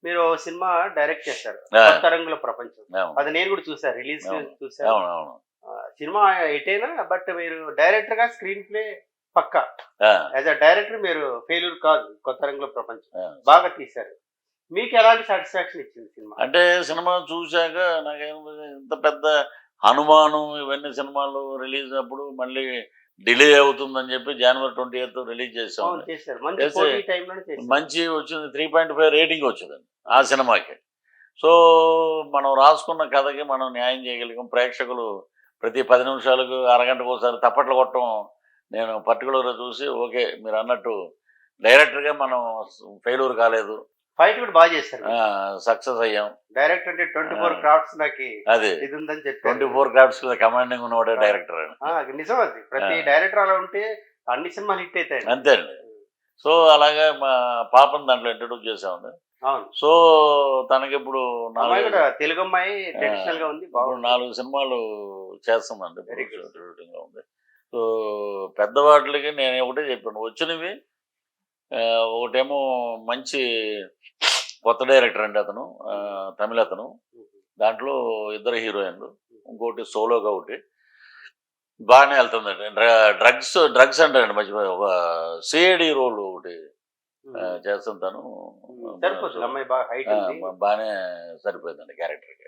మీరు ఓ cinema direct చేశారు. ఆ! 'కొత్త రంగుల ప్రపంచం.' అవును. అది నేను గూడా చూసా. రిలీజ్ అవును. చూసాను. అవునవును. సినిమా హిట్టేనా బట్ మీరు డైరెక్టర్‌గా స్క్రీన్ ప్లే పక్కా. ఆ! యాస్ ఎ డైరెక్టర్ మీరు ఫెయిల్యూర్ కాదు 'కొత్త రంగుల ప్రపంచం.' ఆ! బాగా తీశారు. మీకెలాంటి సాటిస్ఫాక్షన్ ఇచ్చింది సినిమా? అంటే సినిమా చూసాక నాకేమనిపించింది ఇంత పెద్ద 'హనుమాను' ఇవన్నీ సినిమాలు రిలీజ్ అప్పుడు మళ్ళీ డిలే అవుతుందని చెప్పి జనవరి 28 రిలీజ్ అవును చేసామండి. చేశారు. మంచి చేస్తే పోటీ టైమ్‌లోనే చేశారు. మంచి వచ్చింది 3.5 రేటింగ్ వచ్చిందండి ఆ అవును. సినిమాకి. సో, మనం రాసుకున్న కథకి మనం న్యాయం చేయగలిగాం. ప్రేక్షకులు ప్రతి 10 నిమిషాలకు, అరగంటకోసారి తప్పట్లు కొట్టడం నేను పర్టిక్యులర్‌గా చూసి ఓకే. మీరన్నట్టు డైరెక్టర్‌గా మనం ఫెయిల్యూర్ కాలేదు. ఫైట్ కూడా చేశారు మీరు. సక్సెస్ అయ్యాం. డైరెక్టర్ అంటే ఆ! 24 క్రాఫ్ట్స్ నాకి అది. ఇదుందని చెప్పారు. 24 క్రాఫ్ట్స్ కమాండింగ్ ఉన్నవాడే ఆ! డైరెక్టర్ అని. నిజం అది. ఆ! ప్రతి డైరెక్టర్ అలా ఉంటే అన్ని సినిమాలు హిట్ అయితాయండి. అంతే అండి. సో, అలాగా మా పాపని దాంట్లో ఇంట్రొడ్యూస్ చేసామండి. అవును. సో, తనకిప్పుడు అమ్మాయి 4, కూడా తెలుగమ్మాయి ఆ! ట్రెడిషనల్‌గా ఉంది. ఇప్పుడు బాగుంది. 4 సినిమాలు చేస్తుందండి. వెరీ ఇప్పుడు గుడ్. షూటింగ్‌లో ఉంది. సో, పెద్ద వాటిలకి నేను ఒకటే చెప్పాను. వచ్చినవి ఒకటేమో మంచి కొత్త డైరెక్టర్ అండి అతను. తమిళతను. హుహు. దాంట్లో ఇద్దరు హీరోయిన్‌లు. హ్మ్. ఇంకోటి సోలోగా ఒకటి. బానే ఎళ్తుందండి. డ్రగ్స్ అంటారండి మర్చిపోయా. ఒక సీఐడీ రోల్ ఒకటి హ్మ్. చేస్తుంది తను. హ్మ్. సో, సరిపోతుంది. అమ్మాయి బాగా హైట్ ఆ! ఉంది. బానే సరిపోయిందండి క్యారెక్టర్‌కి.